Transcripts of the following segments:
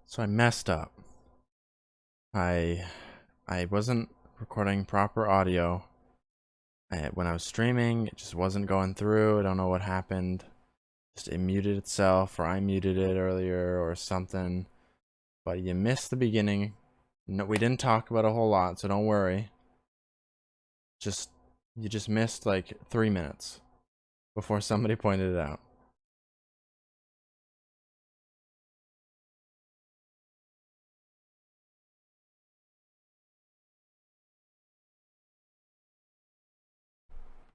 So I messed up. I I wasn't recording proper audio. When I was streaming, it just wasn't going through. I don't know what happened. Just it muted itself, or I muted it earlier, or something. But you missed the beginning. No, we didn't talk about a whole lot, so don't worry. Just you just missed like 3 minutes before somebody pointed it out.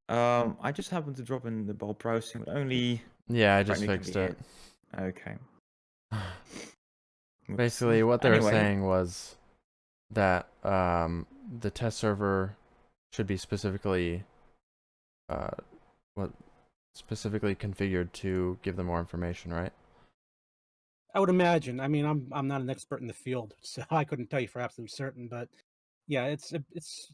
I just happened to drop in the ball browsing, but only Yeah, I just apparently fixed it. convenient. Okay. Whoops. Basically, what they were Anyway, saying was that the test server should be specifically uh, what specifically configured to give them more information, right? I would imagine. I mean, I'm not an expert in the field, so I couldn't tell you for absolute certain. But yeah, it's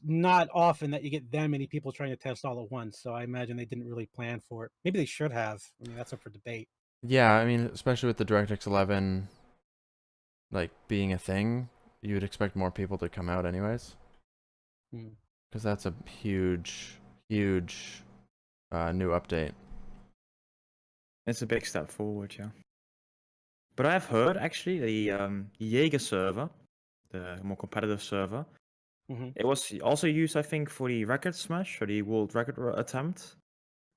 not often that you get that many people trying to test all at once. So I imagine they didn't really plan for it. Maybe they should have. I mean, that's up for debate. Yeah, I mean, especially with the DirectX 11 like being a thing, you would expect more people to come out anyways, Hmm. because that's a huge new update. it's a big step forward, yeah. But I have heard actually the Jaeger server, the more competitive server, Hmm. it was also used, I think, for the record smash or the world record attempt.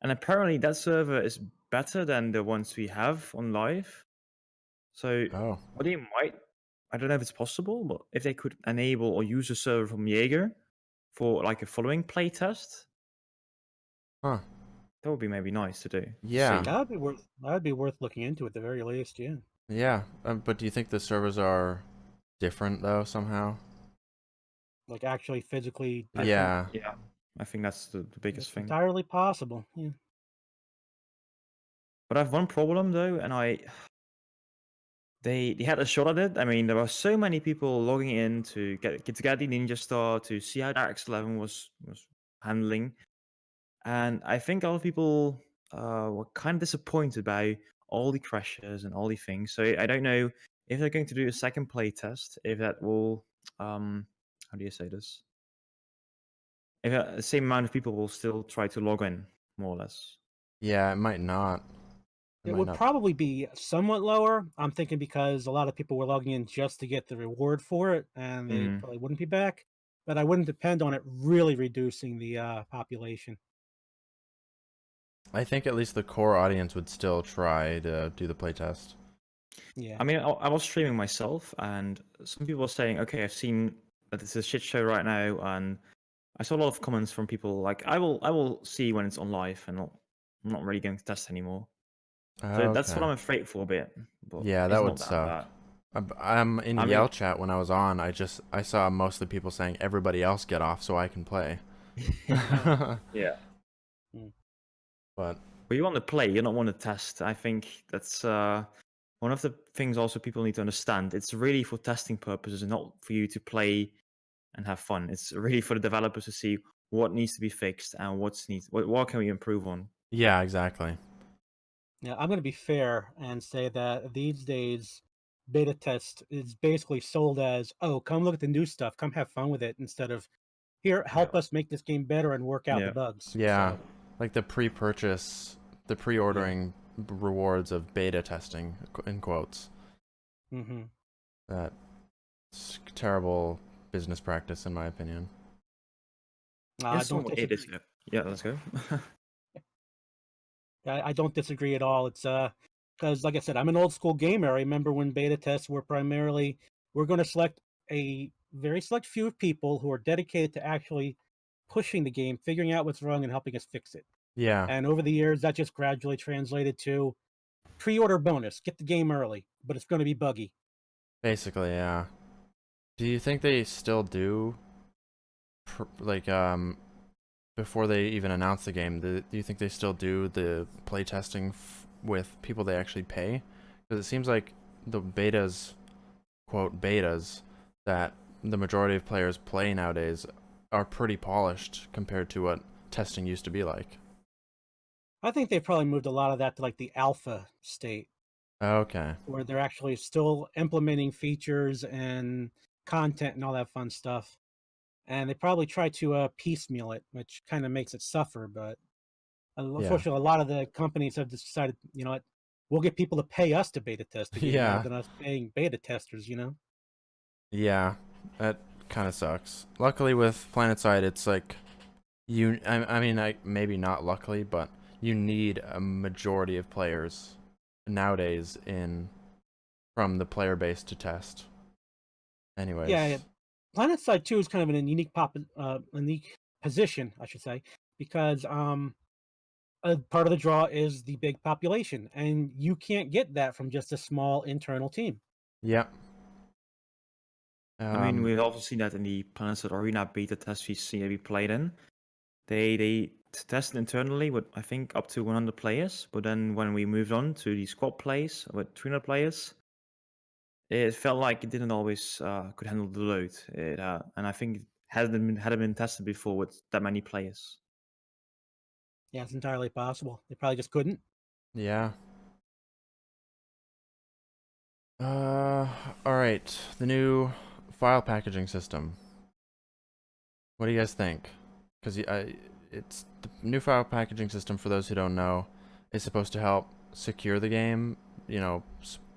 And apparently that server is better than the ones we have on live. So Oh, what they might, I don't know if it's possible, but if they could enable or use a server from Jaeger for like a following playtest, huh? that would be maybe nice to do. To Yeah, see. That'd be worth looking into at the very least. Yeah. yeah. But do you think the servers are different though somehow? Like actually physically I different. think, Yeah, yeah, I think that's the biggest It's thing. entirely possible. Yeah. But I have one problem though, and they had a shot at it. I mean, there were so many people logging in to get the Ninja Star to see how the X11 was handling, and I think a lot of people were kind of disappointed by all the crashes and all the things. So I don't know if they're going to do a second playtest, if that will how do you say this? If the same amount of people will still try to log in, more or less. yeah. It might not. It It might would not. probably be somewhat lower. I'm thinking because a lot of people were logging in just to get the reward for it, and they Mm. probably wouldn't be back. But I wouldn't depend on it really reducing the population. I think at least the core audience would still try to do the playtest. Yeah. I mean, I was streaming myself, and some people were saying, "Okay, I've seen that it's a shit show right now," and I saw a lot of comments from people like, "I will see when it's on live, and I'm not really going to test anymore." So that's what Okay. I'm afraid for a bit, but Yeah, that it's would not that suck. bad. I'm in I Yell mean, chat when I was on. I saw mostly people saying everybody else get off so I can play. yeah, Mm. But but you want to play, you don't want to test. I think that's one of the things also people need to understand. It's really for testing purposes, and not for you to play and have fun. It's really for the developers to see what needs to be fixed and what can we improve on. yeah, exactly. Yeah, I'm going to be fair and say that these days, beta test is basically sold as, "Oh, come look at the new stuff, come have fun with it," instead of, "Here, help us make this game better and work out the Yeah. bugs." Yeah, So like the yeah. pre-ordering rewards of beta testing in quotes. Hmm. That's terrible business practice in my opinion. I Yes, don't it is. disagree. Yeah, let's go. I don't disagree at all. It's because like I said, I'm an old school gamer. I remember when beta tests were primarily we're going to select a very select few of people who are dedicated to actually pushing the game, figuring out what's wrong, and helping us fix it. Yeah, And over the years, that just gradually translated to pre-order bonus, get the game early, but it's going to be buggy. basically, yeah. Do you think they still do like before they even announce the game, do you think they still do the playtesting with people they actually pay? Because it seems like the betas, quote betas, that the majority of players play nowadays are pretty polished compared to what testing used to be like. I think they probably moved a lot of that to like the alpha state. Okay. where they're actually still implementing features and content and all that fun stuff. And they probably try to piecemeal it, which kind of makes it suffer. But Yeah. unfortunately, a lot of the companies have decided, you know what, we'll get people to pay us to beta test the game rather Yeah. than us paying beta testers. You know? Yeah. That kind of sucks. Luckily with PlanetSide, it's like I mean, maybe not luckily, but you need a majority of players nowadays from the player base to test. Yeah, Anyways. PlanetSide 2 is kind of in a unique position, I should say, because part of the draw is the big population, and you can't get that from just a small internal team. Yep. I mean, we've also seen that in the Planet Arena beta test we played in. They tested internally with, I think, up to 100 players, but then when we moved on to the squad plays with 300 players, it felt like it didn't always could handle the load. And I think it hadn't been tested before with that many players. Yeah, it's entirely possible. They probably just couldn't. Yeah. All right. The new file packaging system. What do you guys think? Because it's the new file packaging system. For those who don't know, is supposed to help secure the game. You know,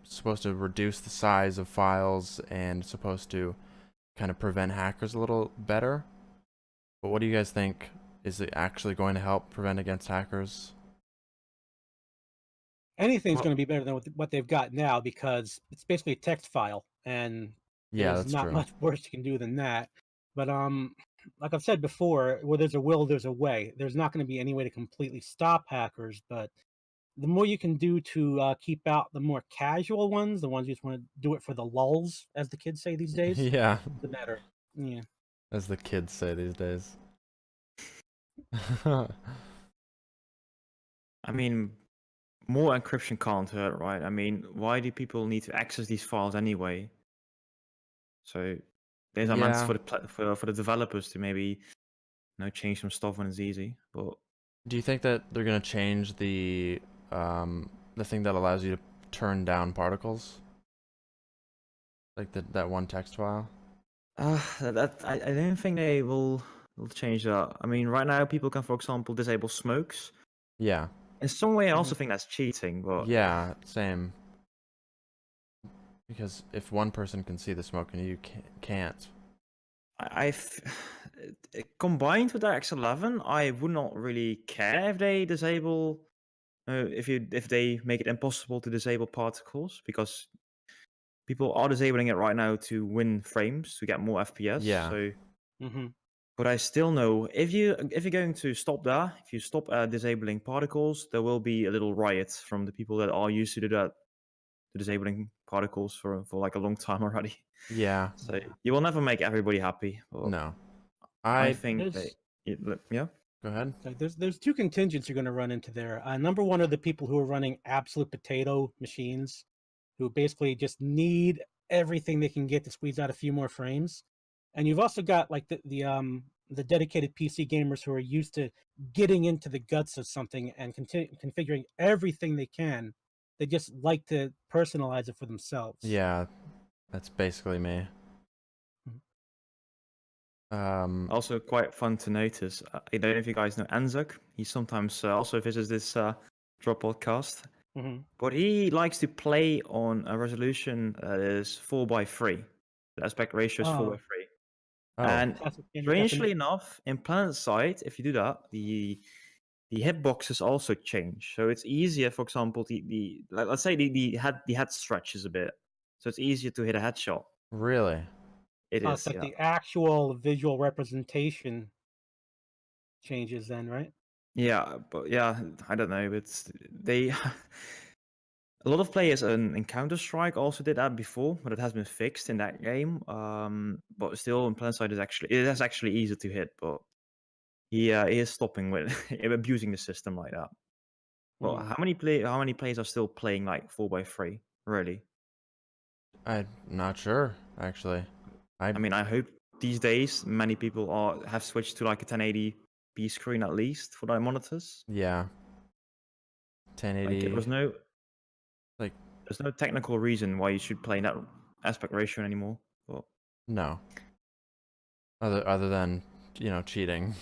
supposed to reduce the size of files and supposed to kind of prevent hackers a little better. But what do you guys think? Is it actually going to help prevent against hackers? Anything's Well, going to be better than what they've got now because it's basically a text file, and Yeah, there's that's not true. much worse you can do than that. But like I've said before, where there's a will, there's a way. There's not going to be any way to completely stop hackers, but the more you can do to keep out the more casual ones, the ones you just want to do it for the lulls, as the kids say these days, Yeah, the better. Yeah. as the kids say these days. I mean, more encryption can't hurt, right? I mean, why do people need to access these files anyway? So these are meant Yeah. for the developers to maybe change some stuff when it's easy. But Do you think that they're gonna change the thing that allows you to turn down particles? Like that one text file? I don't think they will change that. I mean, right now people can, for example, disable smokes. Yeah. In some way, I Mhm. also think that's cheating, but Yeah, same. Because if one person can see the smoke and you can't. combined with the X11, I would not really care if they disable, if they make it impossible to disable particles, because people are disabling it right now to win frames to get more FPS. Yeah. So, Mm-hmm. but I still know if you're going to stop that, if you stop disabling particles, there will be a little riot from the people that are used to do that, to disabling particles for like a long time already. Yeah. So you will never make everybody happy. But No. I I think There's yeah. Go ahead. there's two contingents you're going to run into there. Number one are the people who are running absolute potato machines, who basically just need everything they can get to squeeze out a few more frames. And you've also got like the dedicated PC gamers who are used to getting into the guts of something and configuring everything they can. They just like to personalize it for themselves. Yeah, that's basically me. Also, quite fun to notice. I don't know if you guys know Anzuk. He sometimes also visits this Drop podcast, Mm-hmm. but he likes to play on a resolution that is 4:3. The aspect ratio is 4:3. Oh, Oh, And classic standard strangely definition. enough, in Planet Side, if you do that, the hitboxes also change. So it's easier, for example, let's say the head stretches a bit, so it's easier to hit a headshot. really? It Oh, it's is, like yeah. the actual visual representation changes then, right? Yeah, but yeah, I don't know. It's they a lot of players in Counter Strike also did that before, but it has been fixed in that game. But still, in PlanetSide it is actually easy to hit, but he is stopping with abusing the system like that. Well, Mm. how many players are still playing like 4:3? Really? I'm not sure, actually. I I mean, I hope these days many people have switched to like a 1080p screen at least for their monitors. Yeah. Like 1080. Like there's no technical reason why you should play in that aspect ratio anymore. But No. Other than, cheating.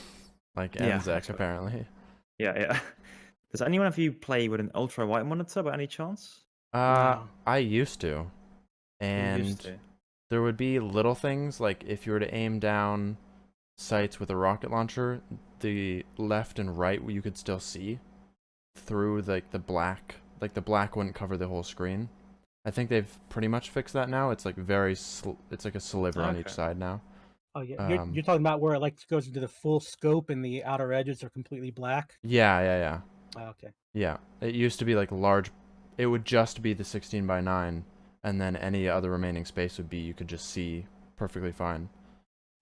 Like yeah, NZEC, apparently. yeah. Does anyone of you play with an ultra wide monitor by any chance? No. I used to. You used And to. there would be little things, like if you were to aim down sights with a rocket launcher, the left and right you could still see through the black. Like the black wouldn't cover the whole screen. I think they've pretty much fixed that now. It's like it's like a sliver on each Okay. side now. Oh yeah, you're talking about where it like goes into the full scope and the outer edges are completely black. Yeah. Oh, okay. Yeah. It used to be like large. It would just be the 16:9, and then any other remaining space would be you could just see perfectly fine.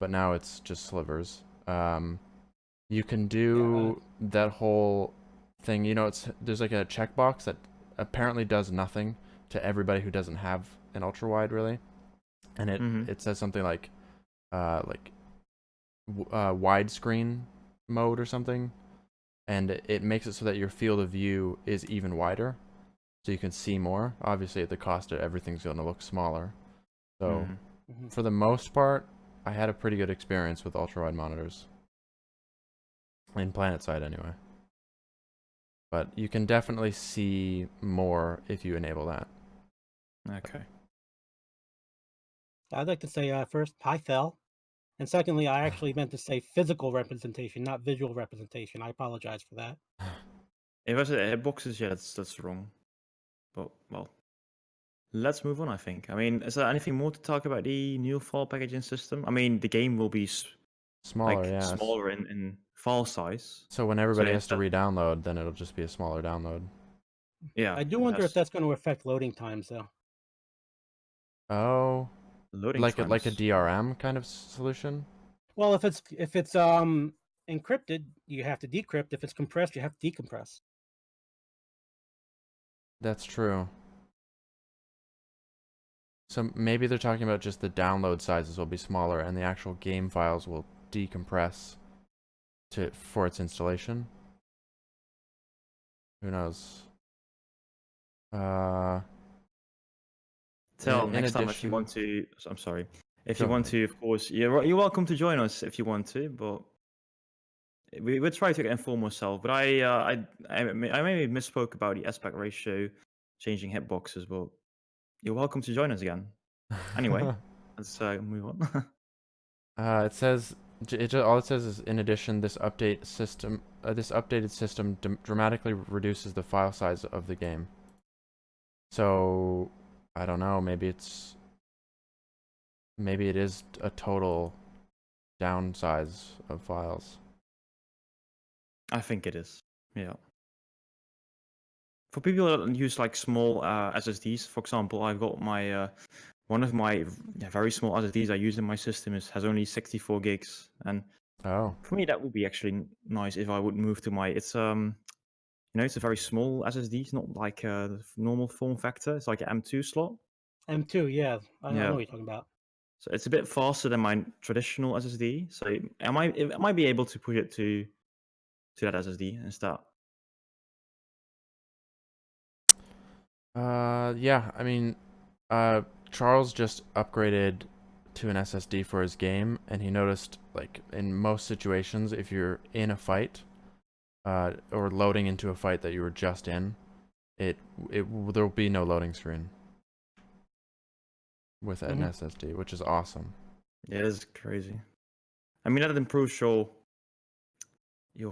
But now it's just slivers. You can do that whole thing. There's like a checkbox that apparently does nothing to everybody who doesn't have an ultra wide, really, and it says something like widescreen mode or something, and it makes it so that your field of view is even wider, so you can see more. Obviously, at the cost of everything's going to look smaller. So, for the most part, I had a pretty good experience with ultra wide monitors. In PlanetSide, anyway. But you can definitely see more if you enable that. Okay. I'd like to say first, hi Fel, and secondly, I actually meant to say physical representation, not visual representation. I apologize for that. If I said hitboxes, yeah, that's wrong. But well, let's move on. I think. I mean, is there anything more to talk about the new file packaging system? I mean, the game will be Smaller, yeah. smaller in file size. So when everybody has to that- re-download, then it'll just be a smaller download. Yeah, I do wonder if that's going to affect loading times, though. Oh, loading like a times. DRM kind of solution? Well, if it's encrypted, you have to decrypt. If it's compressed, you have to decompress. That's true. So maybe they're talking about just the download sizes will be smaller and the actual game files will decompress for its installation. Who knows? Tell in next time if you addition, want to. I'm sorry. If Go you want ahead. to, of course, you're welcome to join us if you want to. But we try to inform ourselves. But I maybe misspoke about the aspect ratio, changing hitboxes. But you're welcome to join us again. Anyway, let's move on. It says all it says is, in addition, this updated system dramatically reduces the file size of the game. So I don't know. Maybe it is a total downsize of files. I think it is. Yeah. For people that use like small SSDs, for example, I've got my one of my very small SSDs I use in my system has only 64 gigs, and Oh. for me that would be actually nice if I would move to my. It's it's a very small SSD. It's not like a normal form factor. It's like an M2 slot. M2, yeah, I know Yeah. what you're talking about. So it's a bit faster than my traditional SSD. So I might be able to push it to that SSD and start. Yeah. I mean, Charles just upgraded to an SSD for his game, and he noticed, like, in most situations, if you're in a fight, or loading into a fight that you were just in, there'll be no loading screen with an SSD, which is awesome. Yeah, it is crazy. I mean, that improves your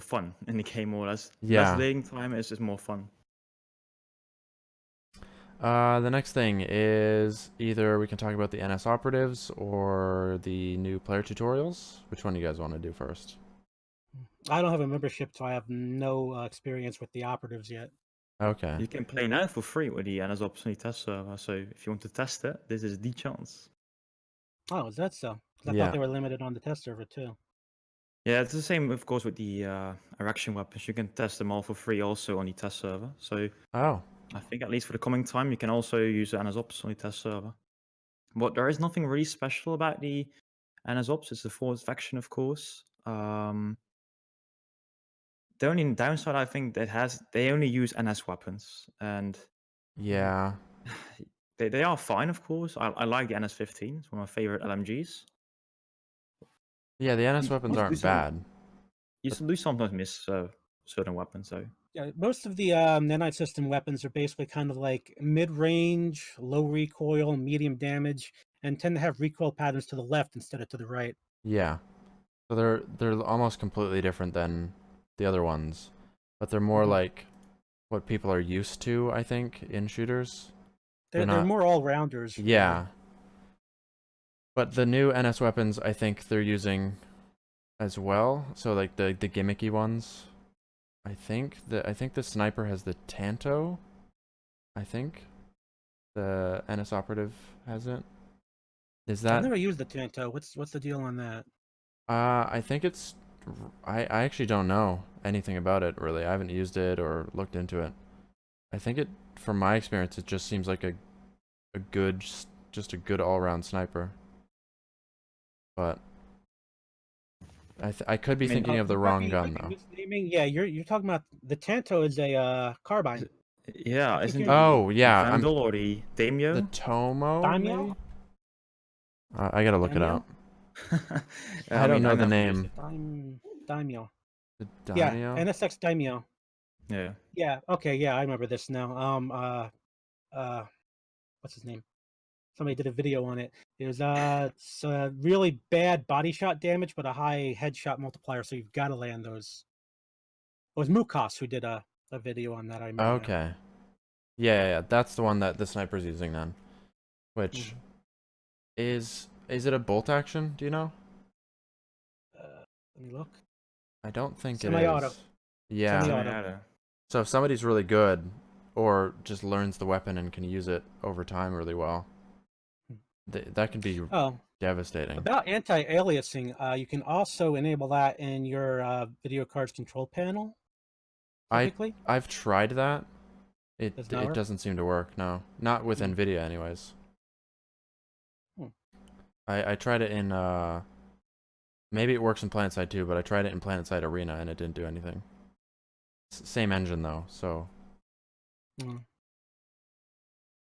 fun in the game more or less. Yeah. Less loading time is just more fun. The next thing is either we can talk about the NS operatives or the new player tutorials. Which one do you guys want to do first? I don't have a membership, so I have no experience with the operatives yet. Okay. You can play now for free with the NS Opportunity Test Server. So if you want to test it, this is the chance. Oh, is that so? 'Cause I Yeah. thought they were limited on the test server too. Yeah, it's the same, of course, with the erection weapons. You can test them all for free also on the test server. So Oh. I think at least for the coming time, you can also use the NS Ops on the test server. But there is nothing really special about the NS Ops. It's the fourth faction, of course. The only downside I think they only use NS weapons, and Yeah. They are fine, of course. I like the NS15. It's one of my favorite LMGs. Yeah, the NS You, weapons you, aren't bad. do sometimes miss certain weapons, though. Yeah, most of the nanite system weapons are basically kind of like mid-range, low recoil, medium damage, and tend to have recoil patterns to the left instead of to the right. Yeah. So they're almost completely different than the other ones, but they're more like what people are used to, I think, in shooters. They're not. more all-rounders. Really. Yeah. But the new NS weapons, I think they're using as well. So like the gimmicky ones. I think the sniper has the Tanto. I think the NS operative has it. Is I've that? never used the Tanto. What's the deal on that? I think it's. I actually don't know anything about it really. I haven't used it or looked into it. I think it, from my experience, it just seems like a good, just a good all-around sniper. But I could be I mean, thinking of the wrong gun might be though. misnaming. Yeah, you're talking about the Tanto is a carbine. yeah, I think isn't you're Oh the yeah, Vandal or the the Daimyo? Tomo Daimyo. maybe. I gotta look it Daimyo. up. I don't know I the never used name. it. Daimyo. The Yeah, Daimyo. NSX Daimyo. Yeah. Yeah. Okay. Yeah, I remember this now. What's his name? Somebody did a video on it. It was it's really bad body shot damage, but a high headshot multiplier. So you've got to land those. It was Mukos who did a video on that. I remember now. Okay. Yeah, that's the one that the sniper's using then. Which is it a bolt action? Do you know? Let me look. I don't think it Semi-auto. is. Yeah. Semi-auto. Semi-auto. So if somebody's really good, or just learns the weapon and can use it over time really well, that can be Oh, devastating. about anti-aliasing, you can also enable that in your video card's control panel. Typically, I've tried that. does not It work. doesn't seem to work. No, not with Hmm. NVIDIA, anyways. Hmm. I tried it in maybe it works in PlanetSide too, but I tried it in PlanetSide Arena and it didn't do anything. Same engine though, so. Hmm.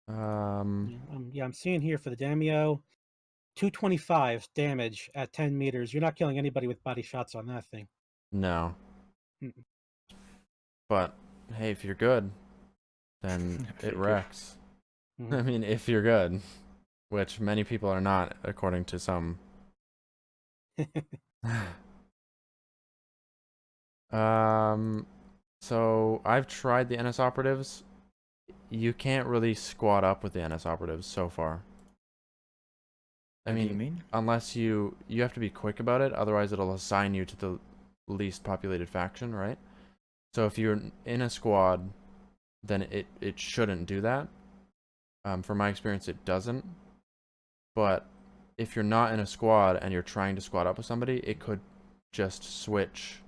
Um. Yeah, I'm seeing here for the Daimyo, 225 damage at 10 meters. You're not killing anybody with body shots on that thing. No. Mm-mm. But hey, if you're good, then If it you're good. wrecks. Mhm. I mean, if you're good, which many people are not, according to some. So I've tried the NS operatives. You can't really squat up with the NS operatives so far. I What do you mean, mean? unless you have to be quick about it, otherwise it'll assign you to the least populated faction, right? So if you're in a squad, then it shouldn't do that. From my experience, it doesn't. But if you're not in a squad and you're trying to squad up with somebody, it could just switch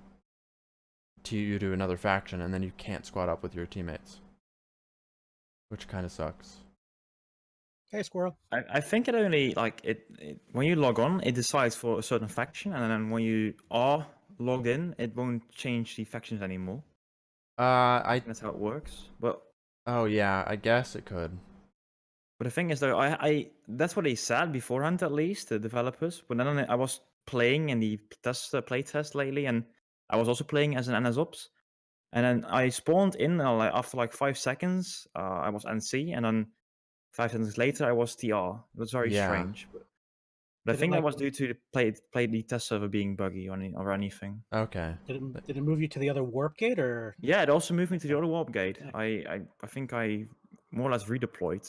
to you to another faction, and then you can't squad up with your teammates, which kind of sucks. Hey, squirrel. I think it only like it when you log on, it decides for a certain faction, and then when you are logged in, it won't change the factions anymore. That's how it works. Oh yeah, I guess it could. But the thing is, though, I that's what they said beforehand, at least the developers. But then I was playing in the play test lately, and I was also playing as an NSOps. And then I spawned in like after like 5 seconds, I was NC, and then 5 seconds later I was TR. It was very Yeah. strange, but I Did it think that like was due to the play the test server being buggy or anything. Okay. did it move you to the other warp gate or? Yeah, it also moved me to the Oh, other warp gate. yeah. I think I more or less redeployed.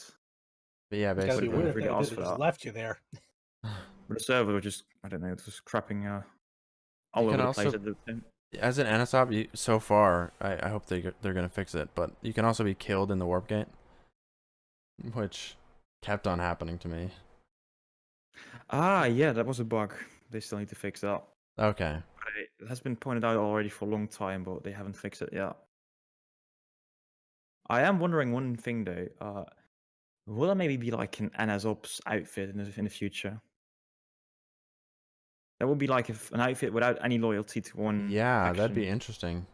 But yeah, It's gotta be But I basically. weird if really they asked did for just that. left you there. But the server was just, I don't know, it was crapping You all can over the place also, at the time. as an NSOP, so far, I hope they're gonna fix it. But you can also be killed in the warp gate, which kept on happening to me. Ah, yeah, that was a bug. They still need to fix that. Okay. It has been pointed out already for a long time, but they haven't fixed it yet. I am wondering one thing though. Will there maybe be like an NSOps outfit in the future? That would be like if an outfit without any loyalty to one Yeah, that'd be faction. interesting.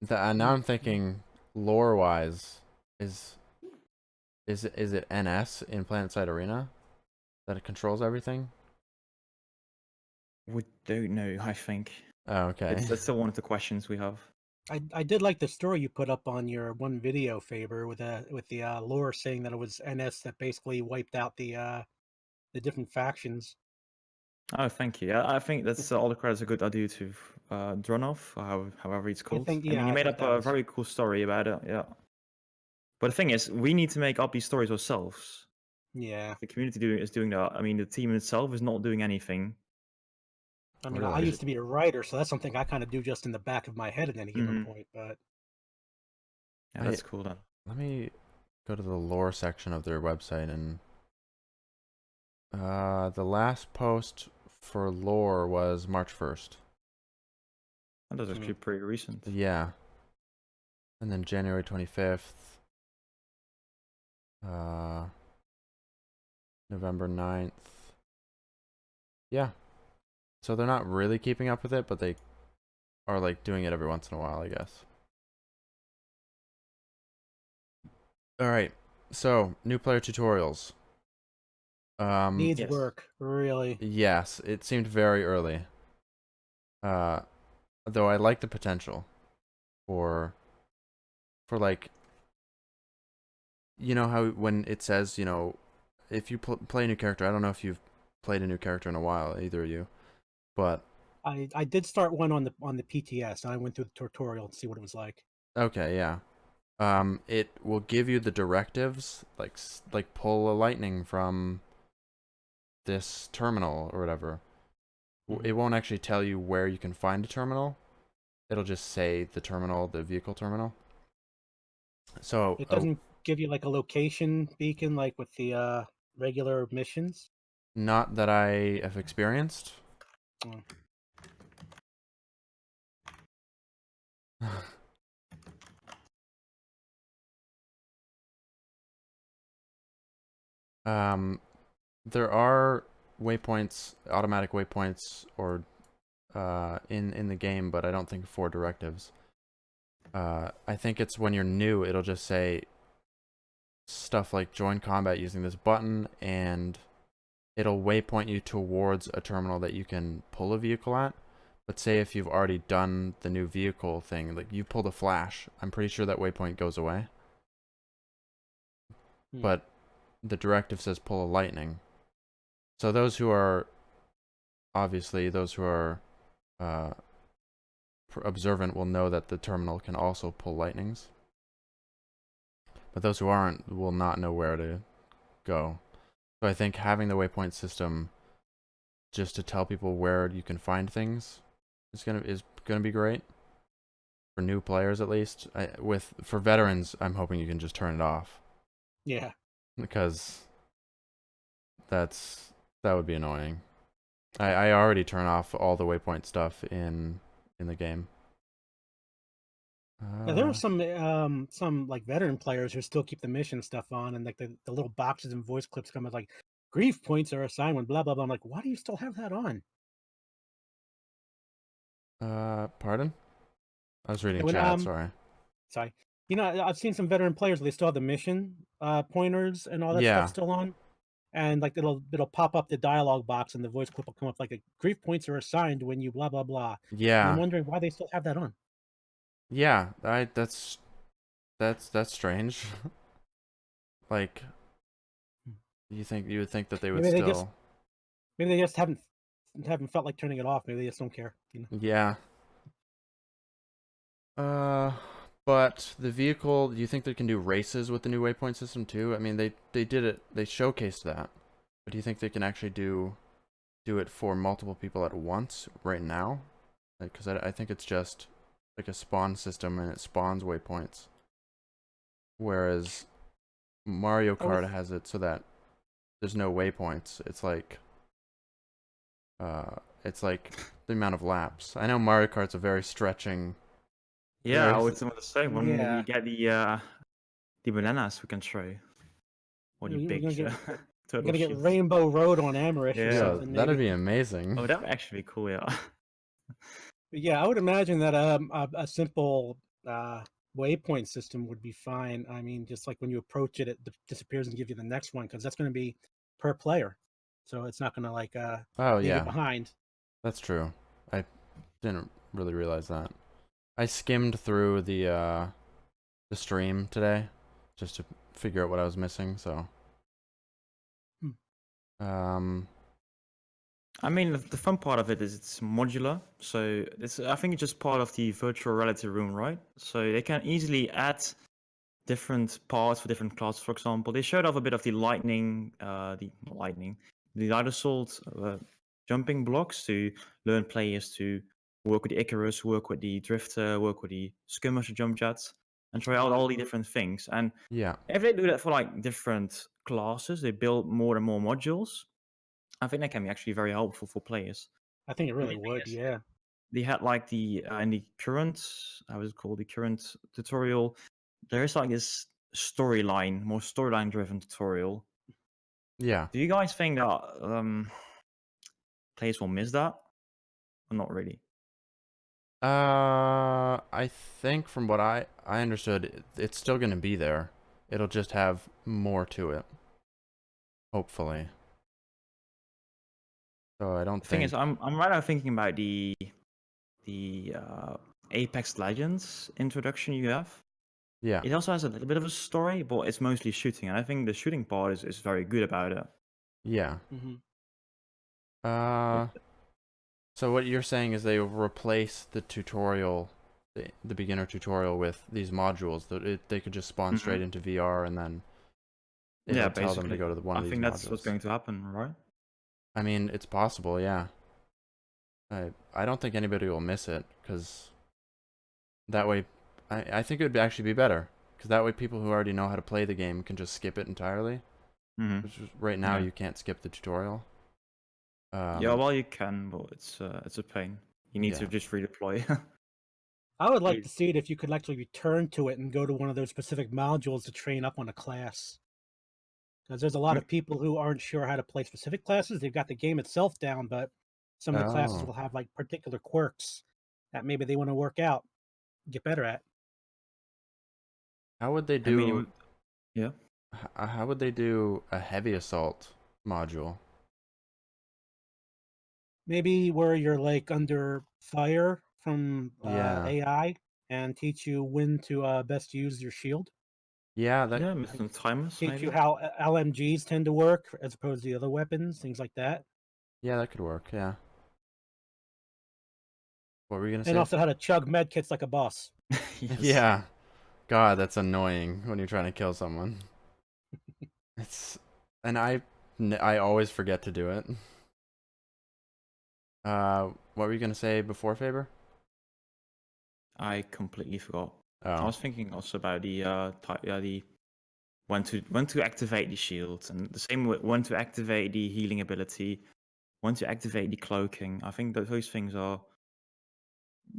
Now I'm thinking, lore-wise, is Is it NS in PlanetSide Arena that it controls everything? We don't know. I think Oh, okay. that's still one of the questions we have. I did like the story you put up on your one video, Faber, with the lore saying that it was NS that basically wiped out the different factions. Oh, thank you. I think that's all the credits a good idea to drawn off, or however it's called. I mean, you I made think up that a was very cool story about it. Yeah. But the thing is, we need to make up these stories ourselves. yeah. The community is doing that. I mean, the team itself is not doing anything. I mean, I Really? used to be a writer, so that's something I kind of do just in the back of my head at any given Hmm. point. But Yeah, I that's cool then. Let me go to the lore section of their website, and the last post for lore was March 1st. That was actually pretty recent. Yeah. And then January 25th. November 9th. Yeah. So they're not really keeping up with it, but they are like doing it every once in a while, I guess. All right. So, new player tutorials. needs Yes. work, really. Yes, it seemed very early. Though I like the potential for like, you know how when it says, you know, if you play a new character, I don't know if you've played a new character in a while, either of you, but I did start one on the PTS, and I went through the tutorial to see what it was like. okay, yeah. It will give you the directives, like pull a lightning from this terminal or whatever. It won't actually tell you where you can find a terminal. It'll just say the terminal, the vehicle terminal. So It doesn't give you like a location beacon like with the regular missions. not that I have experienced. There are waypoints, automatic waypoints, or in the game, but I don't think for directives. I think it's when you're new, it'll just say stuff like join combat using this button, and it'll waypoint you towards a terminal that you can pull a vehicle at. But say if you've already done the new vehicle thing, like you pulled a flash, I'm pretty sure that waypoint goes away. But the directive says pull a lightning. So those who are observant will know that the terminal can also pull lightnings. But those who aren't will not know where to go. So I think having the waypoint system just to tell people where you can find things is gonna be great for new players, at least. For veterans, I'm hoping you can just turn it off. Yeah, because that would be annoying. I already turn off all the waypoint stuff in the game. yeah. There are some like veteran players who still keep the mission stuff on, and like the little boxes and voice clips come with like grief points are assigned when blah blah blah. I'm like, why do you still have that on? Pardon? I was reading When chat. Sorry. sorry, I've seen some veteran players where they still have the mission pointers and all that stuff Yeah. still on, and like it'll pop up the dialogue box and the voice clip will come up like grief points are assigned when you blah blah blah. And I'm Yeah. wondering why they still have that on. Yeah. That's strange. Like, you would think that they would Maybe still. they just haven't felt like turning it off. Maybe they just don't care. Yeah. But the vehicle, do you think they can do races with the new waypoint system too? I mean, they did it. They showcased that. But do you think they can actually do it for multiple people at once right now? Like, because I think it's just like a spawn system and it spawns waypoints. Whereas Mario Kart has it so that there's no waypoints. It's like the amount of laps. I know Mario Kart's a very stretching. Yeah, I was going to say when Yeah. we get the bananas, we can throw. Or the We're big gonna turtle get shit. Rainbow Road on Amherst or Yeah. something. That'd maybe. be amazing. Oh, that would actually be cool. Yeah. Yeah, I would imagine that a simple waypoint system would be fine. I mean, just like when you approach it, it disappears and gives you the next one because that's going to be per player, so it's not going to like Oh leave you yeah, behind. that's true. I didn't really realize that. I skimmed through the stream today just to figure out what I was missing. So, Hmm. um, I mean, the fun part of it is it's modular. So I think it's just part of the virtual reality room, right? So they can easily add different parts for different classes. For example, they showed off a bit of the the light assault jumping blocks to learn players to work with the Icarus, work with the Drifter, work with the Skirmisher jump jets, and try out all the different things. And yeah, if they do that for like different classes, they build more and more modules. I think that can be actually very helpful for players. I think it The really main thing would. is Yeah. they had like the in the current how is it called, the current tutorial, there is like this more storyline driven tutorial. yeah. Do you guys think that players will miss that or not really? I think from what I understood, it's still gonna be there. It'll just have more to it, hopefully. So I don't The thing is, think. I'm right now thinking about the Apex Legends introduction you have. Yeah. It also has a little bit of a story, but it's mostly shooting, and I think the shooting part is very good about it. Yeah. Hmm. Uh, so what you're saying is they will replace the tutorial, the beginner tutorial with these modules that they could just spawn straight Mhm. into VR and then Yeah, it'll tell them to basically. go to one I of these think that's what's modules. going to happen, right? I mean, it's possible, yeah. I don't think anybody will miss it because that way, I think it would actually be better because that way people who already know how to play the game can just skip it entirely. Mm-hmm. Which is, right now Yeah. you can't skip the tutorial. Yeah, well, you can, but it's a pain. You need Yeah. to just redeploy. I would like You- to see it if you could actually return to it and go to one of those specific modules to train up on a class. Because there's a lot m- of people who aren't sure how to play specific classes. They've got the game itself down, but some of the classes Oh, will have like particular quirks that maybe they want to work out, get better at. how would they I mean, do? yeah. How would they do a heavy assault module? Maybe where you're like under fire from Yeah. AI and teach you when to best use your shield. Yeah, that Yeah, Like, Mr. Timers, teach you maybe. how LMGs tend to work as opposed to the other weapons, things like that. yeah, that could work. Yeah. What were you gonna And say? also how to chug medkits like a boss. Yes. Yeah. God, that's annoying when you're trying to kill someone. It's and I always forget to do it. What were you gonna say before Faber? I completely forgot. I Oh. was thinking also about the when to activate the shield, and the same with when to activate the healing ability, when to activate the cloaking. I think that those things are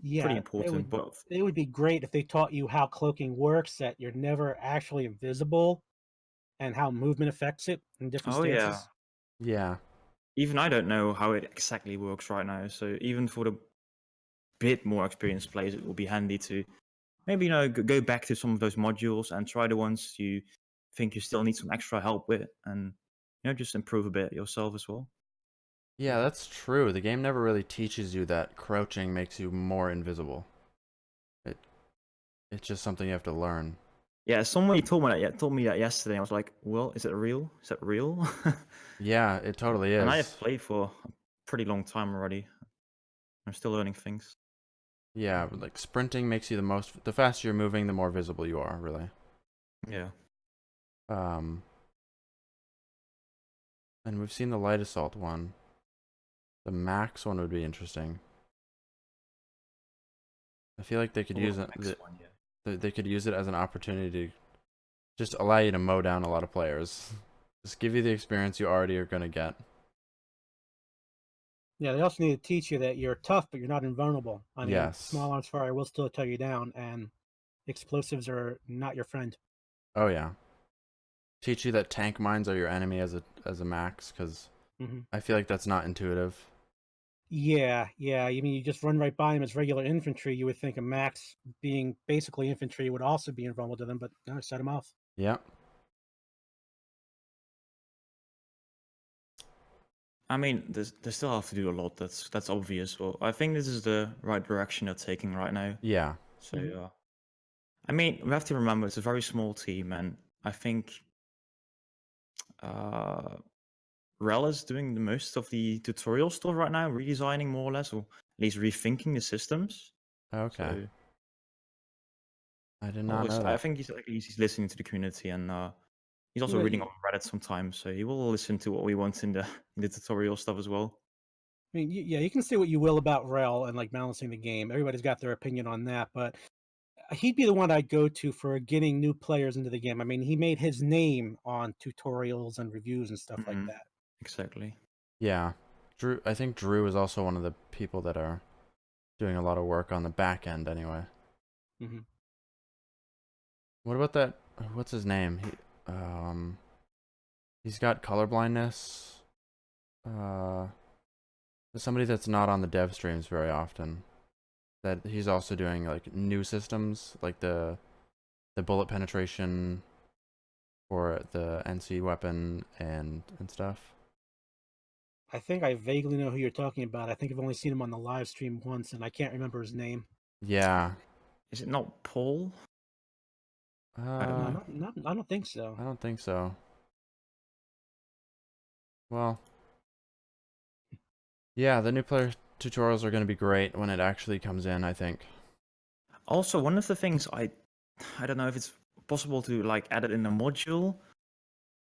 pretty Yeah, important. But it would be great if they taught you how cloaking works, that you're never actually invisible, and how movement affects it in different oh yeah, stances. Yeah. even I don't know how it exactly works right now. So even for the bit more experienced players, it will be handy to maybe go back to some of those modules and try the ones you think you still need some extra help with, and just improve a bit yourself as well. Yeah, Mhm. that's true. The game never really teaches you that crouching makes you more invisible. It it's just something you have to learn. Yeah, somebody told me that yesterday. I was like, well, is it real? Is that real? Yeah, it totally And I have is. played for a pretty long time already. I'm still learning things. Yeah, Mhm. like sprinting makes you the faster you're moving, the more visible you are, really. Yeah. Um, and we've seen the light assault one. The max one would be interesting. I feel like they could Oh, use the it. next one, yeah. They could use it as an opportunity to just allow you to mow down a lot of players. Just give you the experience you already are gonna get. Yeah, they also need to teach you that you're tough, but you're not invulnerable. I mean, Yes. small arms fire will still tear you down, and explosives are not your friend. Oh yeah. Teach you that tank mines are your enemy as a max, because Hmm. I feel like that's not intuitive. Yeah, yeah. I mean, you just run right by him as regular infantry. You would think a max being basically infantry would also be invulnerable to them, but no, set him off. Yep. I mean, they still have to do a lot. That's obvious. But I think this is the right direction they're taking right now. Yeah. So, Mhm. I mean, we have to remember it's a very small team, and I think uh, Rel is doing the most of the tutorial stuff right now, redesigning more or less, or at least rethinking the systems. Okay. So, I did not know I that. think he's listening to the community, and he's also Yeah, reading on Reddit sometimes. So he will listen to what we want in the in the tutorial stuff as well. I mean, yeah, you can say what you will about Rel and like balancing the game. Everybody's got their opinion on that, but he'd be the one I'd go to for getting new players into the game. I mean, he made his name on tutorials and reviews and stuff like Hmm. that. Exactly. Yeah. I think Drew is also one of the people that are doing a lot of work on the back end anyway. Hmm. What about that? What's his name? He's got color blindness. Uh, somebody that's not on the dev streams very often. That he's also doing like new systems, like the bullet penetration for the NC weapon and stuff. I think I vaguely know who you're talking about. I think I've only seen him on the live stream once, and I can't remember his name. Yeah. Is it not Paul? I don't No, Uh, know. not. I don't think so. I don't think so. Well, yeah, the new player tutorials are going to be great when it actually comes in, I think. Also, one of the things I don't know if it's possible to like add it in a module,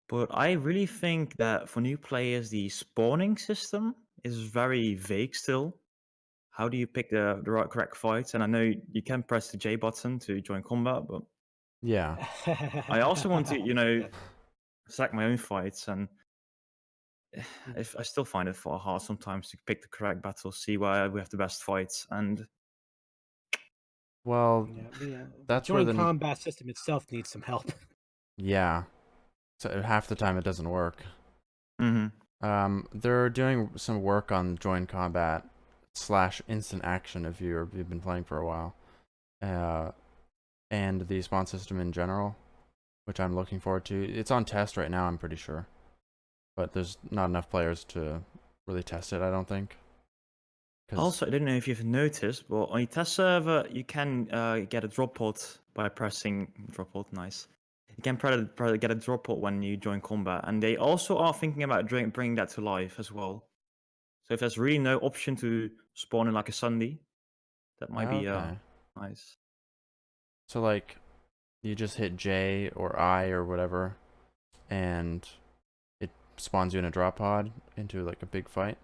but I really think that for new players, the spawning system is very vague still. How do you pick the right correct fights? And I know you can press the J button to join combat, but Yeah. I also want to, Yeah. select my own fights, and Mhm. if I still find it far hard sometimes to pick the correct battle, see where we have the best fights, and Well, Yeah, the that's where joint the combat system itself needs some help. yeah. So half the time it doesn't work. mhm. They're doing some work on join combat / instant action if you've been playing for a while. Uh, and the spawn system in general, which I'm looking forward to. It's on test right now, I'm pretty sure. But there's not enough players to really test it, I don't think. Cause Also, I don't know if you've noticed, but on the test server, you can get a drop pod by pressing drop pod. Nice. You can get a drop pod when you join combat, and they also are thinking about bringing that to life as well. So if there's really no option to spawn in like a Sunday, that might be okay. nice. So like you just hit J or I or whatever, and it spawns you in a drop pod into like a big fight.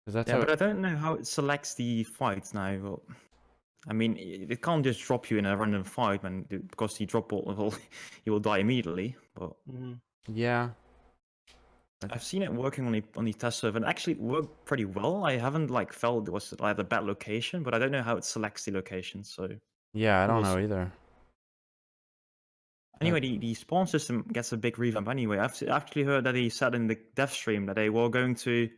Because that's Yeah, how. but I don't know how it selects the fights now. But, I mean, it can't just drop you in a random fight because the drop pod will you will die immediately. But Mhm. Yeah. I've seen it working on the test server, and actually it worked pretty well. I haven't like felt it was like a bad location, but I don't know how it selects the location. So Yeah, I don't we'll know see. either. Anyway, the spawn system gets a big revamp. Anyway, I've actually heard that he said in the dev stream that they were going to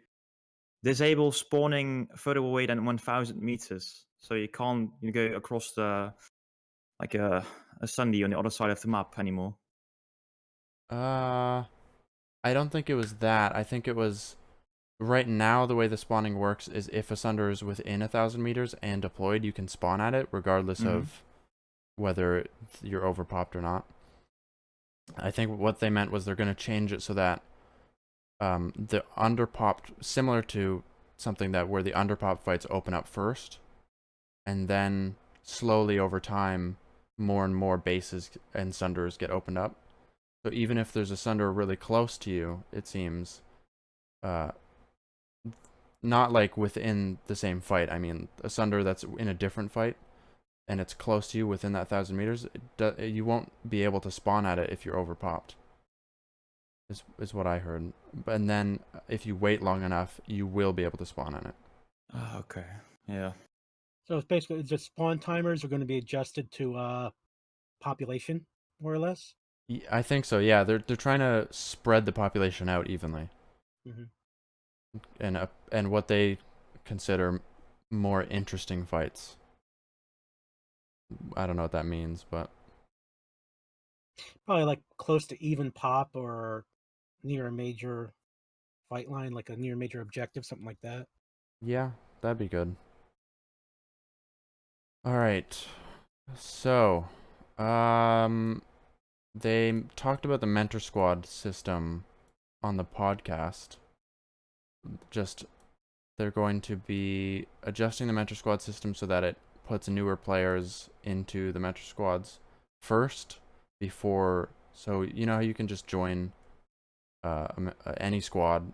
disable spawning further away than 1,000 meters, so you can't go across the like a Sunday on the other side of the map anymore. Uh, I don't think it was that. I think it was right now the way the spawning works is if a sunder is within 1,000 meters and deployed, you can spawn at it regardless Hmm. of whether you're overpopped or not. I think what they meant was they're going to change it so that the underpopped, similar to something that where the underpopped fights open up first, and then slowly over time, more and more bases and sunders get opened up. So even if there's a sunder really close to you, it seems, uh, not like within the same fight. I mean, a sunder that's in a different fight and it's close to you within that 1,000 meters, you won't be able to spawn at it if you're overpopped. Is what I heard. And then if you wait long enough, you will be able to spawn on it. Okay. Yeah. So it's basically the spawn timers are going to be adjusted to population, more or less. I think so. Yeah, they're trying to spread the population out evenly. Hmm. And what they consider more interesting fights. I don't know what that means, but Probably like close to even pop or near a major fight line, like a near major objective, something like that. yeah, that'd be good. All right. So, they talked about the mentor squad system on the podcast. Just they're going to be adjusting the mentor squad system so that it puts newer players into the mentor squads first before. So you know how you can just join any squad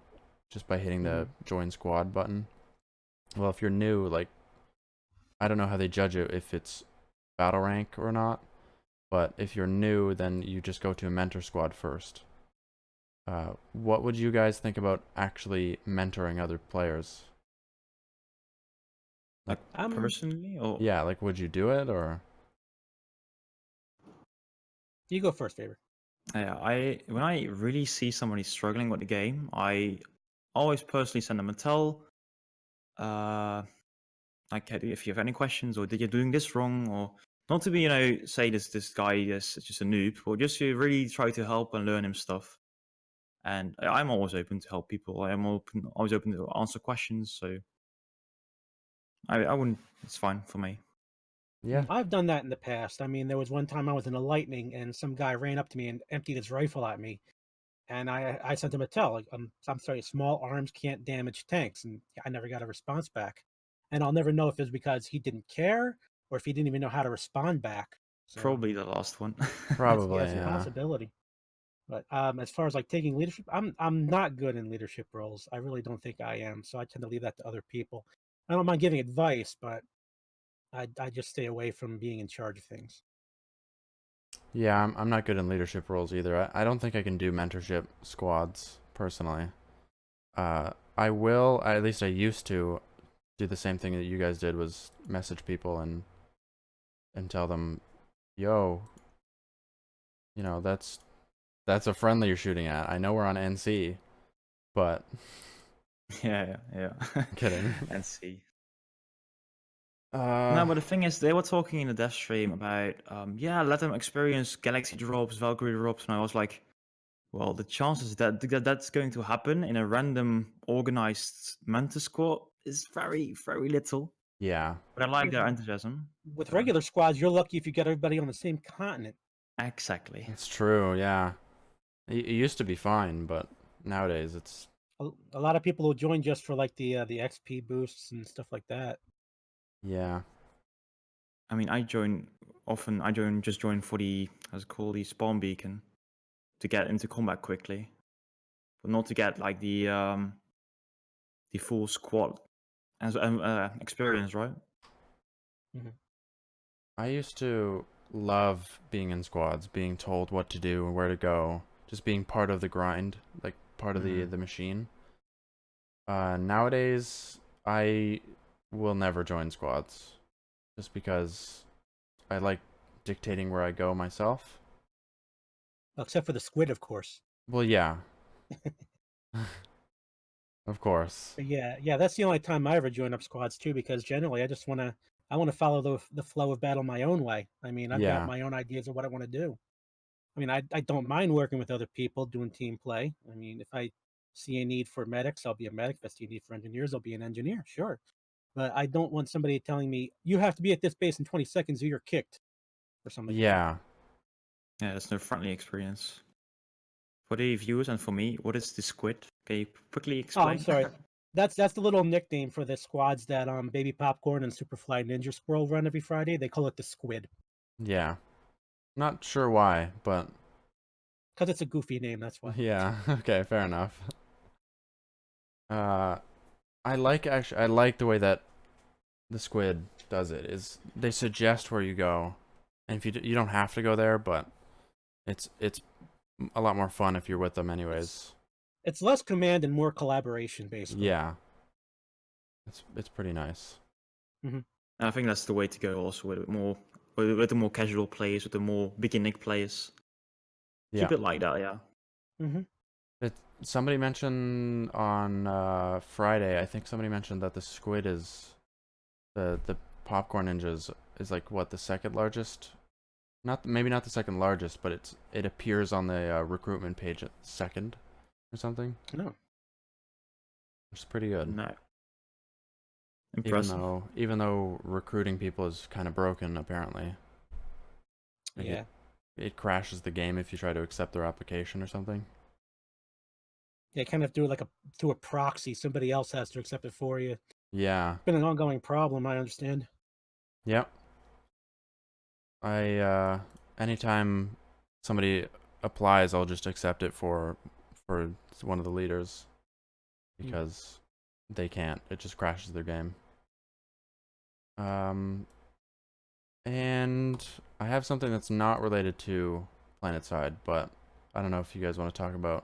just by hitting the join squad button. Well, if you're new, like I don't know how they judge it if it's battle rank or not, but if you're new, then you just go to a mentor squad first. What would you guys think about actually mentoring other players? Like personally, or Yeah, like would you do it or? You go first, Faber. yeah, when I really see somebody struggling with the game, I always personally send them a tell. Like, "Hey, if you have any questions, or did you doing this wrong, or not to be, say this guy is just a noob, or just to really try to help and learn him stuff. And I'm always open to help people. Always open to answer questions. So I wouldn't. It's fine for me. Yeah. I've done that in the past. I mean, there was one time I was in a lightning and some guy ran up to me and emptied his rifle at me. And I sent him a tell, like, I'm sorry, small arms can't damage tanks. And I never got a response back. And I'll never know if it was because he didn't care or if he didn't even know how to respond back. So Probably the last one. Probably, that's a yeah. possibility. But as far as like taking leadership, I'm not good in leadership roles. I really don't think I am. So I tend to leave that to other people. I don't mind giving advice, but I just stay away from being in charge of things. Yeah, I'm not good in leadership roles either. I don't think I can do mentorship squads personally. I will, at least I used to do the same thing that you guys did, was message people and tell them, yo, that's a friendly you're shooting at. I know we're on NC, but yeah. kidding. And see. No, but the thing is, they were talking in the dev stream about, let them experience Galaxy drops, Valkyrie drops, and I was like, well, the chances that's going to happen in a random organized mentor squad is very, very little. Yeah. But I like their enthusiasm. With regular squads, you're lucky if you get everybody on the same continent. Exactly. It's true, yeah. It used to be fine, but nowadays it's A lot of people will join just for like the XP boosts and stuff like that. yeah. I mean, I join just join for the, how's it called, the spawn beacon to get into combat quickly, but not to get like the full squad as experience, right? I used to love being in squads, being told what to do and where to go, just being part of the grind, like part of the machine. Nowadays, I will never join squads, just because I like dictating where I go myself. Except for the squid, of course. Well, yeah. Of course. But yeah, that's the only time I ever join up squads too, because generally I want to follow the flow of battle my own way. I mean, I've got Yeah. my own ideas of what I want to do. I mean, I don't mind working with other people doing team play. I mean, if I see a need for medics, I'll be a medic. If I see a need for engineers, I'll be an engineer. Sure, but I don't want somebody telling me you have to be at this base in 20 seconds or you're kicked or something. Yeah. Yeah, there's no friendly experience. For the viewers and for me, what is the squid? Can you quickly explain? Oh, I'm sorry. That's the little nickname for the squads that Baby Popcorn and Superfly Ninja Squirrel run every Friday. They call it the Squid. Yeah. Not sure why, but Because it's a goofy name, that's why. yeah. Okay, fair enough. I like the way that the squid does it. Is they suggest where you go, and if you don't have to go there, but it's a lot more fun if you're with them anyways. It's less command and more collaboration, basically. Yeah. It's pretty nice. Mm-hmm. I think that's the way to go. Also, with the more casual players, with the more beginning players. Yeah. Keep it like that, yeah. Mm-hmm. It, somebody mentioned on Friday, I think somebody mentioned that the squid is the popcorn ninjas is like what, the second largest? Not maybe not the second largest, but it appears on the recruitment page at second or something. No. It's pretty good. No. Even Impressive. though recruiting people is kind of broken apparently. Like Yeah. it crashes the game if you try to accept their application or something. They kind of do it like through a proxy. Somebody else has to accept it for you. Yeah. It's been an ongoing problem, I understand. Yep. I anytime somebody applies, I'll just accept it for one of the leaders because they can't. It just crashes their game. And I have something that's not related to PlanetSide, but I don't know if you guys want to talk about.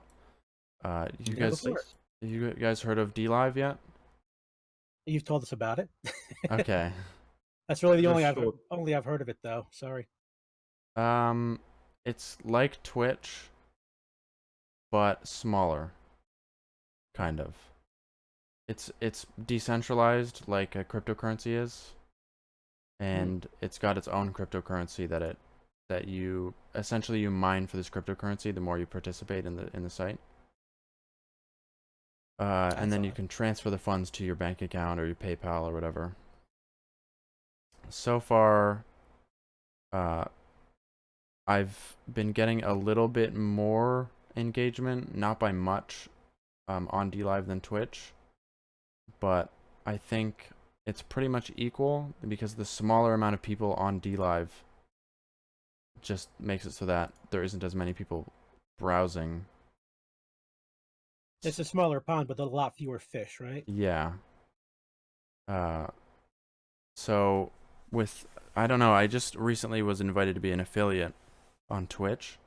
You Yeah, go guys, for it. you guys heard of DLive yet? You've told us about it. Okay. That's really the Just short. only I've heard of it though. Sorry. It's like Twitch, but smaller, kind of. It's decentralized like a cryptocurrency is, and it's got its own cryptocurrency that you essentially you mine for this cryptocurrency the more you participate in the site. And That's then you odd. can transfer the funds to your bank account or your PayPal or whatever. So far, I've been getting a little bit more engagement, not by much, on DLive than Twitch, but I think it's pretty much equal because the smaller amount of people on DLive just makes it so that there isn't as many people browsing. It's a smaller pond, but a lot fewer fish, right? Yeah. Uh, so with I don't know, I just recently was invited to be an affiliate on Twitch.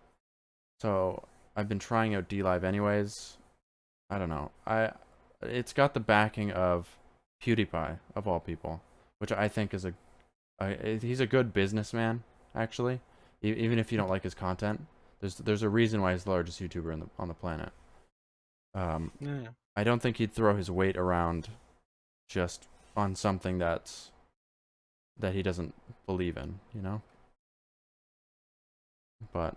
So I've been trying out DLive anyways. I don't know. It's got the backing of PewDiePie of all people, which I think is he's a good businessman actually. Even if you don't like his content, there's a reason why he's the largest YouTuber on the planet. Yeah. I don't think he'd throw his weight around just on something that he doesn't believe in, you know? But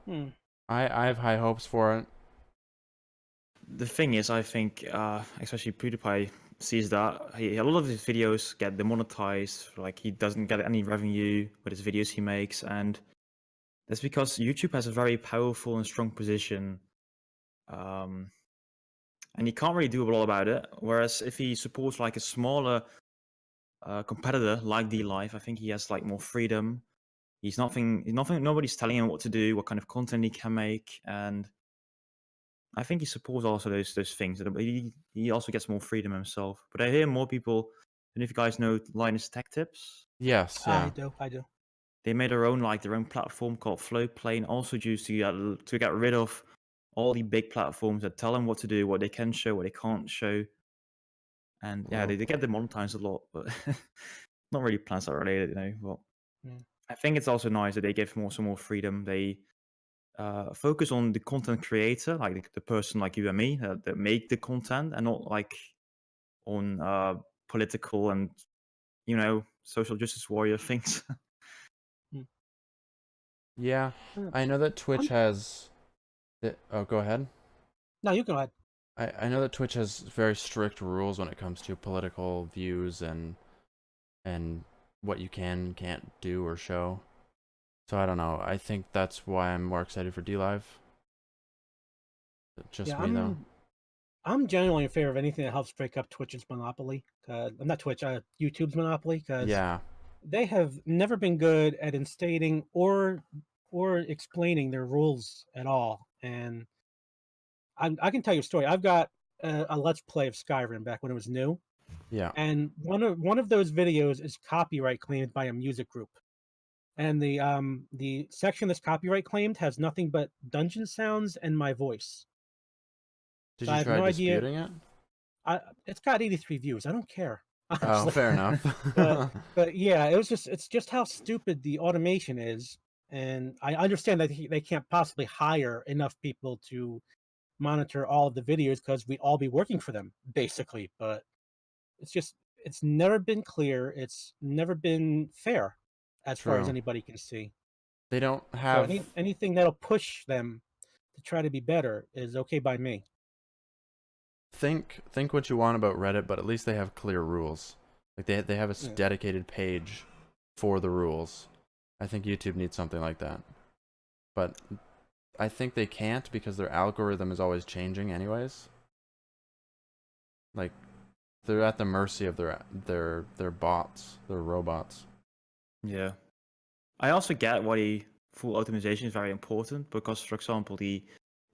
I have high hopes for it. The thing is, I think, especially PewDiePie sees that a lot of his videos get demonetized. Like he doesn't get any revenue with his videos he makes, and that's because YouTube has a very powerful and strong position, and he can't really do a lot about it. Whereas if he supports like a smaller competitor like DLive, I think he has like more freedom. He's nothing. Nobody's telling him what to do, what kind of content he can make, and I think he supports also those things. He also gets more freedom himself. But I hear more people. And if you guys know Linus Tech Tips, Yes, I yeah. do. they made their own platform called Flowplane, also used to get rid of all the big platforms that tell them what to do, what they can show, what they can't show. And yeah, Well, they get demonetized a lot, but not really plans that related, you know. But Mm. I think it's also nice that they give some more freedom. They focus on the content creator, like the person like you and me that make the content, and not like on political and social justice warrior things. yeah. Mm. I know that Twitch I'm- has oh, go ahead. No, you go ahead. I know that Twitch has very strict rules when it comes to political views and what you can and can't do or show. So I don't know. I think that's why I'm more excited for DLive. Just Yeah, me though. I'm genuinely in favor of anything that helps break up Twitch's monopoly. I'm not Twitch, YouTube's monopoly, because Yeah. they have never been good at instating or explaining their rules at all. And I can tell you a story. I've got a Let's Play of Skyrim back when it was new, Yeah. and one of those videos is copyright claimed by a music group. And the section that's copyright claimed has nothing but dungeon sounds and my voice. Did So I you have try no idea. disputing it? It's got 83 views. I don't care, Oh, honestly. fair enough. but yeah, it's just how stupid the automation is, and I understand that they can't possibly hire enough people to monitor all of the videos because we'd all be working for them, basically. But it's never been clear. It's never been fair, as far as True. anybody can see. They don't So have anything that'll push them to try to be better is okay by me. think what you want about Reddit, but at least they have clear rules. Like they have a Yeah. dedicated page for the rules. I think YouTube needs something like that. But I think they can't because their algorithm is always changing anyways. Like they're at the mercy of their bots, their robots. Yeah. I also get why full automation is very important because, for example, the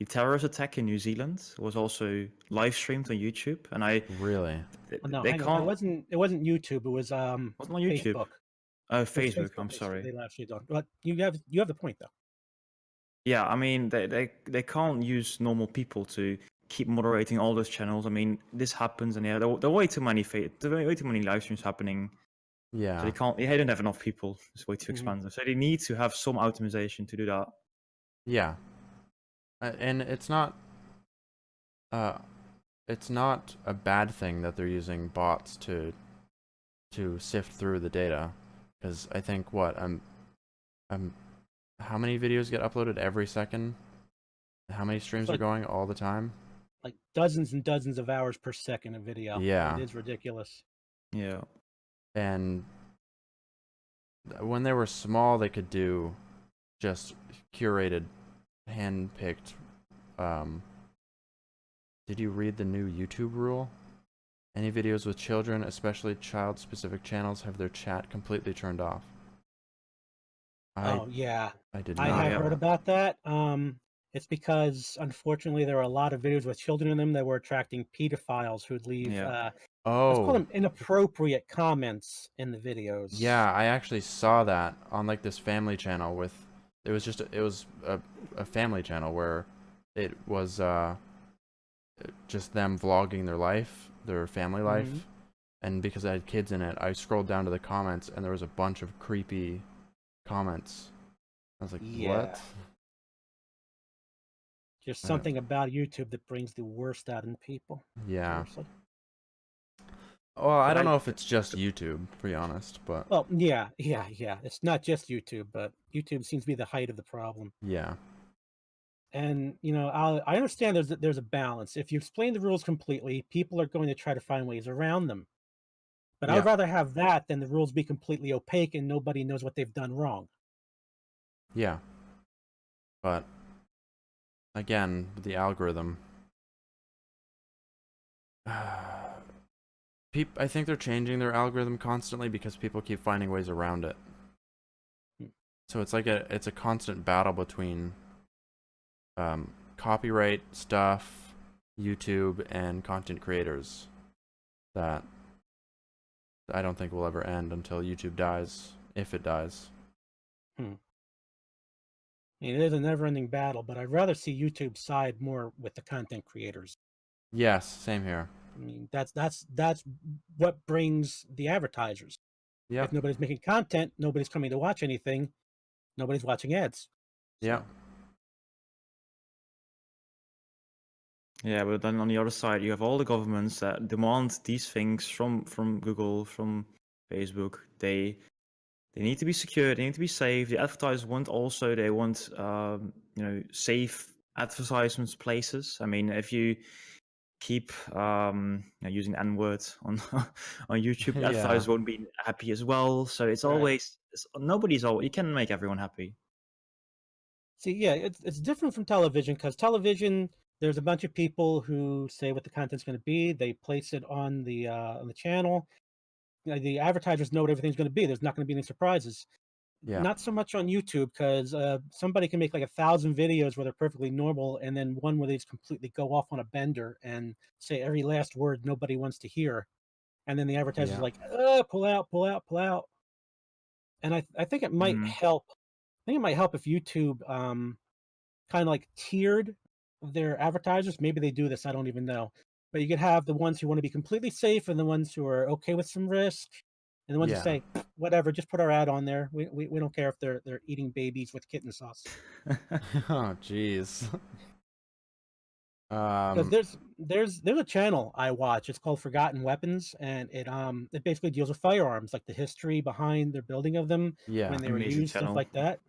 terrorist attack in New Zealand was also live streamed on YouTube, and Really? Oh, no, they hang on. can't. It wasn't YouTube. It was Wasn't on YouTube. Facebook. Oh, It was Facebook. Facebook. I'm sorry. They actually don't. But you have the point though. Yeah, I mean they can't use normal people to keep moderating all those channels. I mean, this happens, and yeah, there are way too many live streams happening. So Yeah. they can't. They don't have enough people. It's way too Mhm. expensive. So they need to have some optimization to do that. Yeah. And it's not a bad thing that they're using bots to sift through the data, because I think how many videos get uploaded every second? How many streams are like- going all the time? Like dozens and dozens of hours per second of video. Yeah. It is ridiculous. Yeah. And when they were small, they could do just curated, hand-picked. Did you read the new YouTube rule? Any videos with children, especially child-specific channels, have their chat completely turned off. Oh yeah, I did I not. have yeah. heard about that. It's because unfortunately there were a lot of videos with children in them that were attracting pedophiles who'd leave Yeah. let's call Oh, them inappropriate comments in the videos. yeah, I actually saw that on like this family channel with it was a family channel where it was just them vlogging their life, their family life. Mhm. And because I had kids in it, I scrolled down to the comments and there was a bunch of creepy comments. I was like, Yeah. what? Just something about YouTube that brings the worst out in people. Yeah. Seriously. Well, I But don't I- know if it's just YouTube, to be honest, but Well, yeah. It's not just YouTube, but YouTube seems to be the height of the problem. yeah. And I understand there's a balance. If you explain the rules completely, people are going to try to find ways around them. But I would Yeah. rather have that than the rules be completely opaque and nobody knows what they've done wrong. Yeah. But again, the algorithm. I think they're changing their algorithm constantly because people keep finding ways around it. Hmm. So it's like it's a constant battle between copyright stuff, YouTube, and content creators that I don't think will ever end until YouTube dies, if it dies. I mean, it is a never-ending battle, but I'd rather see YouTube side more with the content creators. Yes, same here. I mean, that's what brings the advertisers. Yep. If nobody's making content, nobody's coming to watch anything, nobody's watching ads. Yep. Yeah, but then on the other side, you have all the governments that demand these things from Google, from Facebook. They need to be secure. They need to be safe. The advertisers they want safe advertisements places. I mean, if you keep using the N-word on on YouTube, Yeah. advertisers won't be happy as well. So it's Right. always you can make everyone happy. See, yeah, it's different from television because television, there's a bunch of people who say what the content's going to be. They place it on the channel. The advertisers know what everything's going to be. There's not going to be any surprises. Yeah. Not so much on YouTube because somebody can make like 1,000 videos where they're perfectly normal, and then one where they just completely go off on a bender and say every last word nobody wants to hear, and then the advertiser's Yeah. like, pull out, pull out, pull out. And I think it might Mhm. help. I think it might help if YouTube kind of like tiered their advertisers. Maybe they do this, I don't even know. But you could have the ones who want to be completely safe and the ones who are okay with some risk, and the ones who Yeah. say, whatever, just put our ad on there. We don't care if they're eating babies with kitten sauce. Oh, jeez. Because Um, there's a channel I watch. It's called Forgotten Weapons, and it basically deals with firearms, like the history behind their building of them, yeah. when they were Amazing used, stuff channel. like that.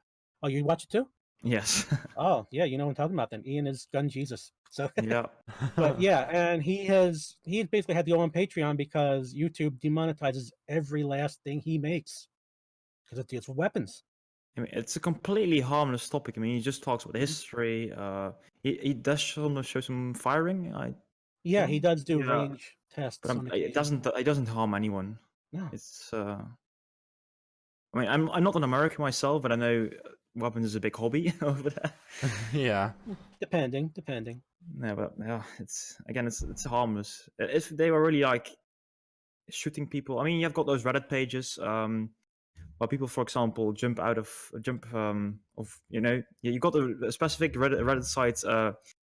Oh, you watch it too? Yes. Oh, yeah, you know what I'm talking about then. Ian is gun Jesus. So, Yeah. but yeah, and he's basically had to go on Patreon because YouTube demonetizes every last thing he makes because it deals with weapons. I mean, it's a completely harmless topic. I mean, he just talks about the Mhm. history. He does show some firing, I Yeah, he think. does do Yeah, range but tests on it occasion. doesn't harm anyone. No, It's I mean, I'm not an American myself, but I know weapons is a big hobby over there. Yeah. depending. No, but yeah, it's harmless. If they were really like shooting people, I mean, you've got those Reddit pages, where people, for example, jump of you got a specific Reddit site,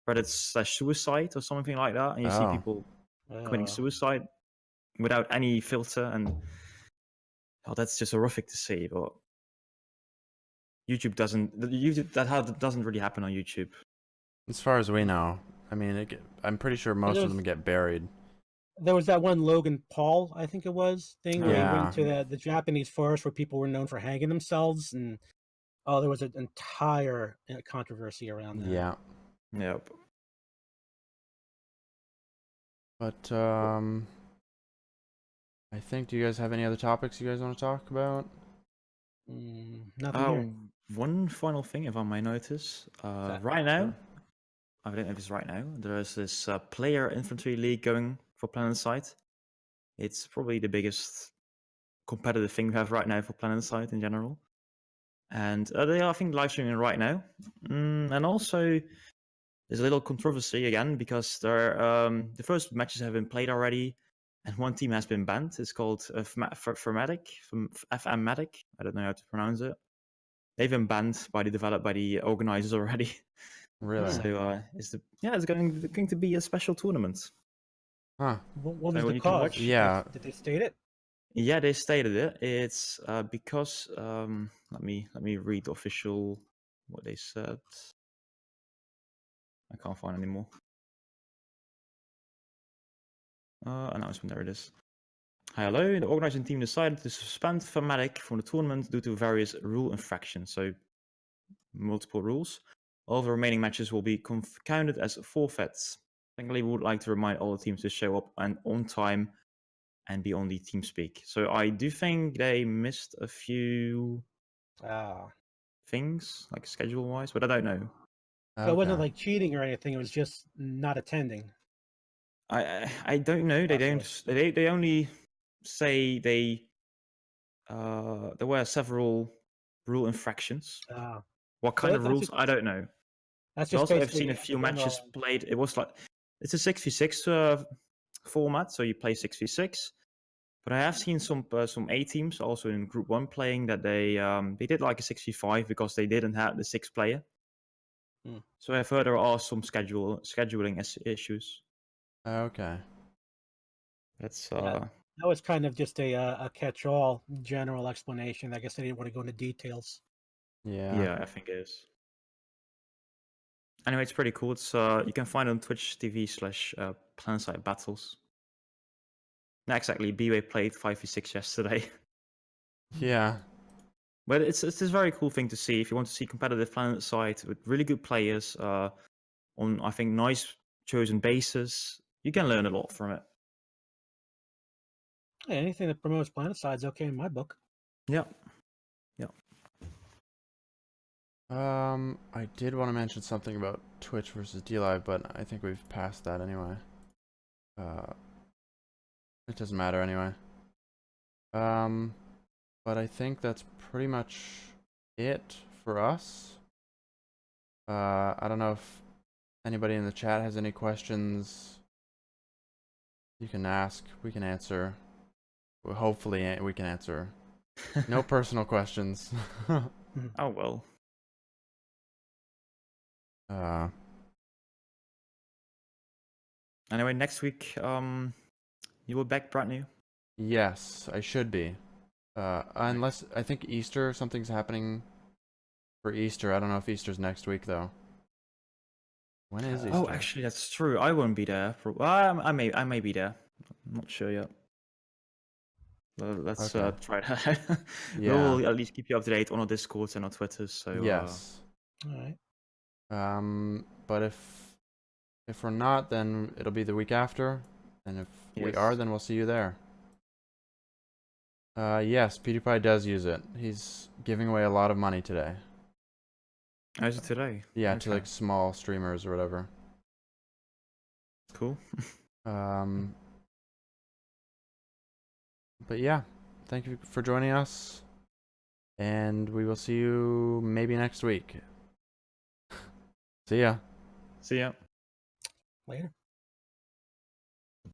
Reddit/suicide or something like that, and you see Oh. people committing Uh, suicide without any filter, and oh, that's just horrific to see. But YouTube doesn't really happen on YouTube. As far as we know, I mean, I'm pretty sure most of there's them get buried. there was that one Logan Paul, I think it was, thing Oh where he yeah, went Yeah. to the Japanese forest where people were known for hanging themselves, and oh, there was an entire controversy around that. Yeah. yeah. But I think. Do you guys have any other topics you guys want to talk about? Nothing here. One final thing, if I may notice, That right now, sure. I don't know if it's right now. There's this player infantry league going for PlanetSide. It's probably the biggest competitive thing we have right now for PlanetSide in general. And they are, I think, live streaming right now. And also, there's a little controversy again because the first matches have been played already, and one team has been banned. It's called Fermatic, FMatic. I don't know how to pronounce it. They've been banned by the organizers already. Really? Hmm. So it's going to be a special tournament. Huh. What was So the you can cause? watch. Yeah. Did they state it? Yeah, they stated it. It's because let me read the official what they said. I can't find anymore. Announcement. There it is. Hi, hello. The organizing team decided to suspend Fnatic from the tournament due to various rule infractions. So multiple rules. All the remaining matches will be counted as forfeits. Technically, we would like to remind all the teams to show up and on time and be on the TeamSpeak. So I do think they missed a few Ah, things, like schedule-wise, but I don't know. so it Okay. wasn't like cheating or anything. It was just not attending. I don't know. They Possibly. don't. They only say there were several rule infractions. Ah, What so kind of rules? I don't know. that's But just also, I've seen basically a a few matches general. played. It was like it's a 6v6 format, so you play 6v6. But I have seen some A teams also in Group One playing that they did like a 6v5 because they didn't have the sixth player. Hmm. So I've heard there are some scheduling issues. Okay. That's Yeah, that was kind of just a catch-all general explanation. I guess they didn't want to go into details. Yeah. yeah, I think it is. Anyway, it's pretty cool. It's you can find it on Twitch TV/ PlanetSide Battles. Not exactly. B-Way played 5v6 yesterday. Yeah. But it's a very cool thing to see if you want to see competitive PlanetSide with really good players on, I think, nice chosen bases. You can learn a lot from it. Hey, anything that promotes PlanetSide's okay in my book. Yeah. Yeah. I did want to mention something about Twitch versus DLive, but I think we've passed that anyway. It doesn't matter anyway. But I think that's pretty much it for us. I don't know if anybody in the chat has any questions. You can ask. We can answer. Well, hopefully, we can answer. No personal questions. Oh well. uh, Anyway, next week, you will back brand new. yes, I should be. Unless I think Easter, something's happening for Easter. I don't know if Easter's next week though. When is Oh, Easter? actually, that's true. I won't be there. Well, I may be there. I'm not sure yet. Let's Okay. try that. Yeah. We'll at least keep you up to date on our Discords and our Twitters. So Yes. All right. But if we're not, then it'll be the week after. And if we are, yes. then we'll see you there. Yes, PewDiePie does use it. He's giving away a lot of money today. Oh, is it today? Yeah, to Okay. like small streamers or whatever. Cool. But yeah, thank you for joining us. And we will see you maybe next week. See ya. See ya. Later.